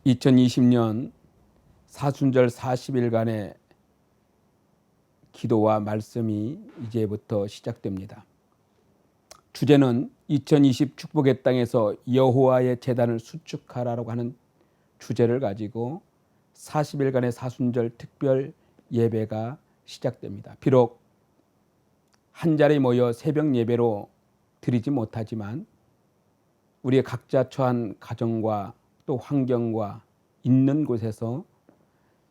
2020년 사순절 40일간의 기도와 말씀이 이제부터 시작됩니다. 주제는 2020 축복의 땅에서 여호와의 제단을 수축하라고 하는 주제를 가지고 40일간의 사순절 특별 예배가 시작됩니다. 비록 한 자리에 모여 새벽 예배로 드리지 못하지만 우리의 각자 처한 가정과 또 환경과 있는 곳에서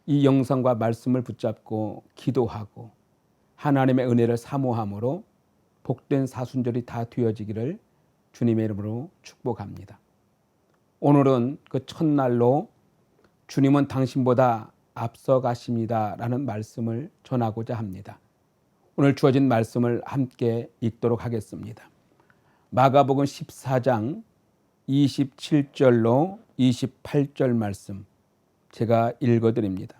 이 영상과 말씀을 붙잡고 기도하고 하나님의 은혜를 사모함으로 복된 사순절이 다 되어지기를 주님의 이름으로 축복합니다. 오늘은 그 첫날로 주님은 당신보다 앞서가십니다 라는 말씀을 전하고자 합니다. 오늘 주어진 말씀을 함께 읽도록 하겠습니다. 마가복음 14장 27절로 28절 말씀 제가 읽어드립니다.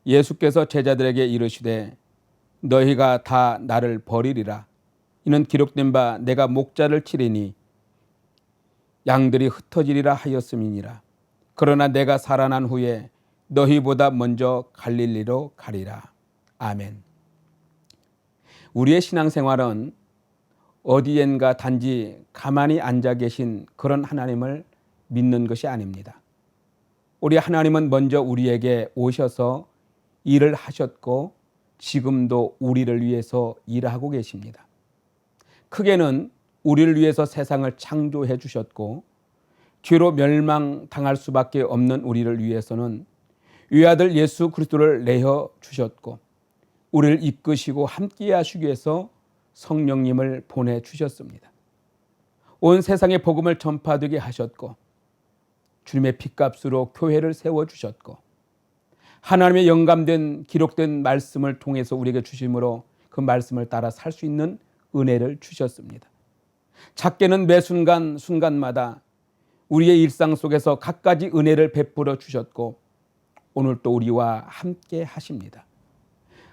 예수께서 제자들에게 이르시되 너희가 다 나를 버리리라. 이는 기록된 바 내가 목자를 치리니 양들이 흩어지리라 하였음이니라. 그러나 내가 살아난 후에 너희보다 먼저 갈릴리로 가리라. 아멘. 우리의 신앙생활은 어디엔가 단지 가만히 앉아 계신 그런 하나님을 믿는 것이 아닙니다. 우리 하나님은 먼저 우리에게 오셔서 일을 하셨고 지금도 우리를 위해서 일하고 계십니다. 크게는 우리를 위해서 세상을 창조해 주셨고 죄로 멸망당할 수밖에 없는 우리를 위해서는 외아들 예수 그리스도를 내어 주셨고 우리를 이끄시고 함께 하시기 위해서 성령님을 보내주셨습니다. 온 세상에 복음을 전파되게 하셨고 주님의 핏값으로 교회를 세워주셨고 하나님의 영감된 기록된 말씀을 통해서 우리에게 주심으로 그 말씀을 따라 살 수 있는 은혜를 주셨습니다. 작게는 매 순간마다 우리의 일상 속에서 갖가지 은혜를 베풀어 주셨고 오늘 또 우리와 함께 하십니다.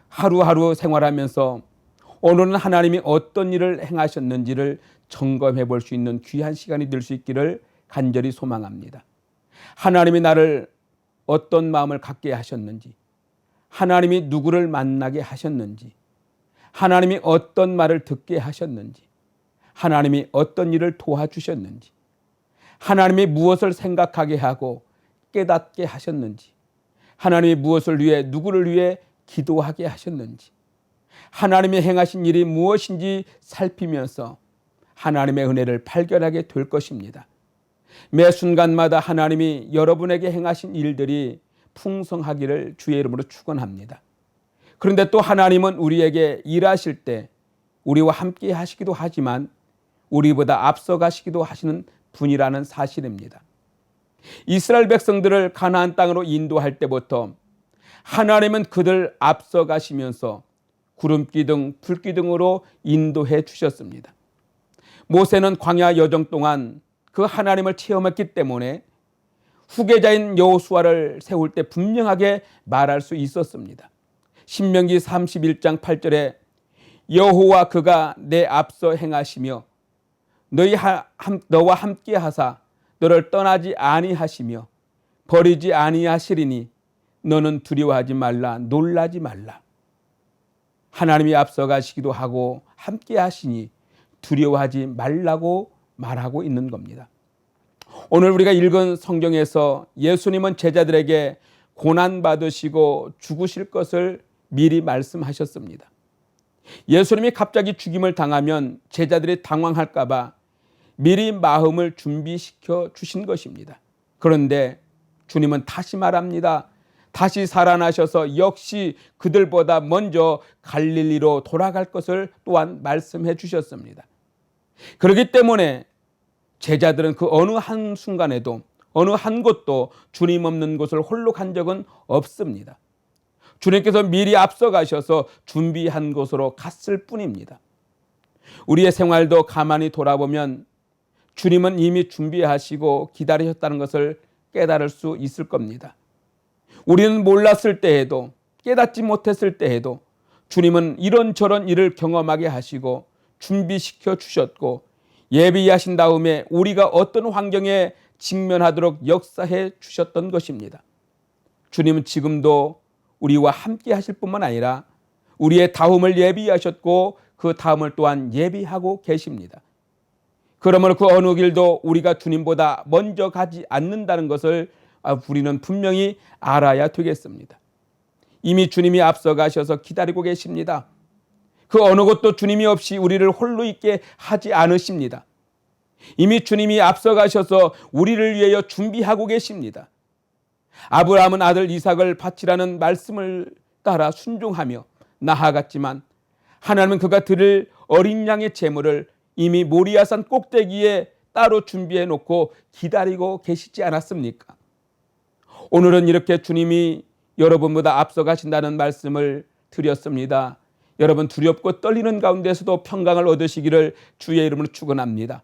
하루하루 생활하면서 오늘은 하나님이 어떤 일을 행하셨는지를 점검해 볼 수 있는 귀한 시간이 될 수 있기를 간절히 소망합니다. 하나님이 나를 어떤 마음을 갖게 하셨는지, 하나님이 누구를 만나게 하셨는지, 하나님이 어떤 말을 듣게 하셨는지, 하나님이 어떤 일을 도와주셨는지, 하나님이 무엇을 생각하게 하고 깨닫게 하셨는지, 하나님이 무엇을 위해 누구를 위해 기도하게 하셨는지, 하나님이 행하신 일이 무엇인지 살피면서 하나님의 은혜를 발견하게 될 것입니다. 매 순간마다 하나님이 여러분에게 행하신 일들이 풍성하기를 주의 이름으로 축원합니다. 그런데 또 하나님은 우리에게 일하실 때 우리와 함께 하시기도 하지만 우리보다 앞서 가시기도 하시는 분이라는 사실입니다. 이스라엘 백성들을 가나안 땅으로 인도할 때부터 하나님은 그들 앞서 가시면서 구름기둥, 불기둥으로 인도해 주셨습니다. 모세는 광야 여정 동안 그 하나님을 체험했기 때문에 후계자인 여호수아를 세울 때 분명하게 말할 수 있었습니다. 신명기 31장 8절에 여호와 그가 내 앞서 행하시며 너와 함께 하사 너를 떠나지 아니하시며 버리지 아니하시리니 너는 두려워하지 말라 놀라지 말라. 하나님이 앞서 가시기도 하고 함께 하시니 두려워하지 말라고 말하고 있는 겁니다. 오늘 우리가 읽은 성경에서 예수님은 제자들에게 고난받으시고 죽으실 것을 미리 말씀하셨습니다. 예수님이 갑자기 죽임을 당하면 제자들이 당황할까 봐 미리 마음을 준비시켜 주신 것입니다. 그런데 주님은 다시 말합니다. 다시 살아나셔서 역시 그들보다 먼저 갈릴리로 돌아갈 것을 또한 말씀해 주셨습니다. 그렇기 때문에 제자들은 그 어느 한 순간에도 어느 한 곳도 주님 없는 곳을 홀로 간 적은 없습니다. 주님께서 미리 앞서 가셔서 준비한 곳으로 갔을 뿐입니다. 우리의 생활도 가만히 돌아보면 주님은 이미 준비하시고 기다리셨다는 것을 깨달을 수 있을 겁니다. 우리는 몰랐을 때에도 깨닫지 못했을 때에도 주님은 이런저런 일을 경험하게 하시고 준비시켜 주셨고 예비하신 다음에 우리가 어떤 환경에 직면하도록 역사해 주셨던 것입니다. 주님은 지금도 우리와 함께 하실 뿐만 아니라 우리의 다음을 예비하셨고 그 다음을 또한 예비하고 계십니다. 그러므로 그 어느 길도 우리가 주님보다 먼저 가지 않는다는 것을 우리는 분명히 알아야 되겠습니다. 이미 주님이 앞서 가셔서 기다리고 계십니다. 그 어느 곳도 주님이 없이 우리를 홀로 있게 하지 않으십니다. 이미 주님이 앞서 가셔서 우리를 위하여 준비하고 계십니다. 아브라함은 아들 이삭을 바치라는 말씀을 따라 순종하며 나아갔지만 하나님은 그가 드릴 어린 양의 제물을 이미 모리아산 꼭대기에 따로 준비해 놓고 기다리고 계시지 않았습니까? 오늘은 이렇게 주님이 여러분보다 앞서 가신다는 말씀을 드렸습니다. 여러분 두렵고 떨리는 가운데서도 평강을 얻으시기를 주의 이름으로 축원합니다.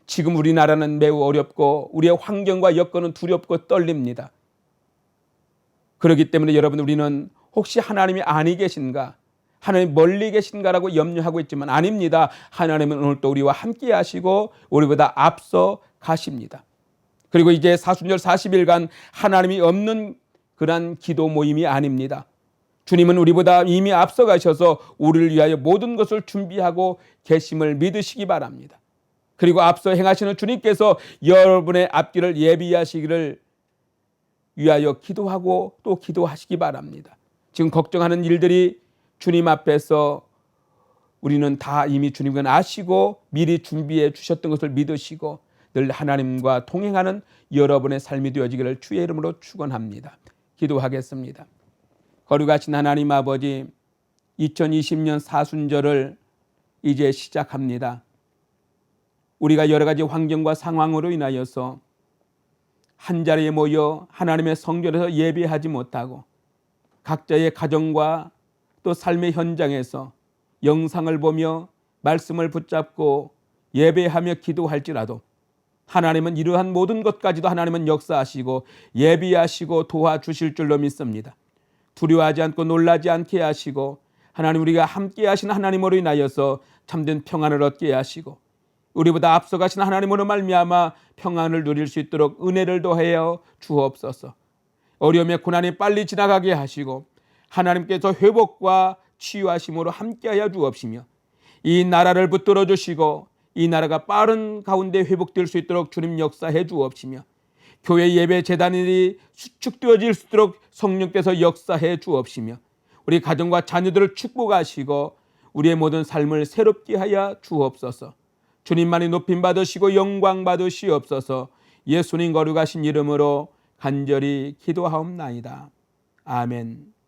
지금 우리나라는 매우 어렵고 우리의 환경과 여건은 두렵고 떨립니다. 그렇기 때문에 여러분 우리는 혹시 하나님이 아니 계신가? 하나님 멀리 계신가라고 염려하고 있지만 아닙니다. 하나님은 오늘 또 우리와 함께 하시고 우리보다 앞서 가십니다. 그리고 이제 사순절 40일간 하나님이 없는 그런 기도 모임이 아닙니다. 주님은 우리보다 이미 앞서 가셔서 우리를 위하여 모든 것을 준비하고 계심을 믿으시기 바랍니다. 그리고 앞서 행하시는 주님께서 여러분의 앞길을 예비하시기를 위하여 기도하고 또 기도하시기 바랍니다. 지금 걱정하는 일들이 주님 앞에서 우리는 다 이미 주님은 아시고 미리 준비해 주셨던 것을 믿으시고 늘 하나님과 동행하는 여러분의 삶이 되어지기를 주의 이름으로 축원합니다. 기도하겠습니다. 거룩하신 하나님 아버지, 2020년 사순절을 이제 시작합니다. 우리가 여러 가지 환경과 상황으로 인하여서 한자리에 모여 하나님의 성전에서 예배하지 못하고 각자의 가정과 또 삶의 현장에서 영상을 보며 말씀을 붙잡고 예배하며 기도할지라도 하나님은 이러한 모든 것까지도 하나님은 역사하시고 예비하시고 도와주실 줄로 믿습니다. 두려워하지 않고 놀라지 않게 하시고 하나님 우리가 함께 하신 하나님으로 인하여서 참된 평안을 얻게 하시고 우리보다 앞서가신 하나님으로 말미암아 평안을 누릴 수 있도록 은혜를 더하여 주옵소서. 어려움의 고난이 빨리 지나가게 하시고 하나님께서 회복과 치유하심으로 함께하여 주옵시며 이 나라를 붙들어 주시고 이 나라가 빠른 가운데 회복될 수 있도록 주님 역사해 주옵시며 교회 예배 재단이 수축되어질 수 있도록 성령께서 역사해 주옵시며 우리 가정과 자녀들을 축복하시고 우리의 모든 삶을 새롭게 하여 주옵소서. 주님만이 높임 받으시고 영광 받으시옵소서. 예수님 거룩하신 이름으로 간절히 기도하옵나이다. 아멘.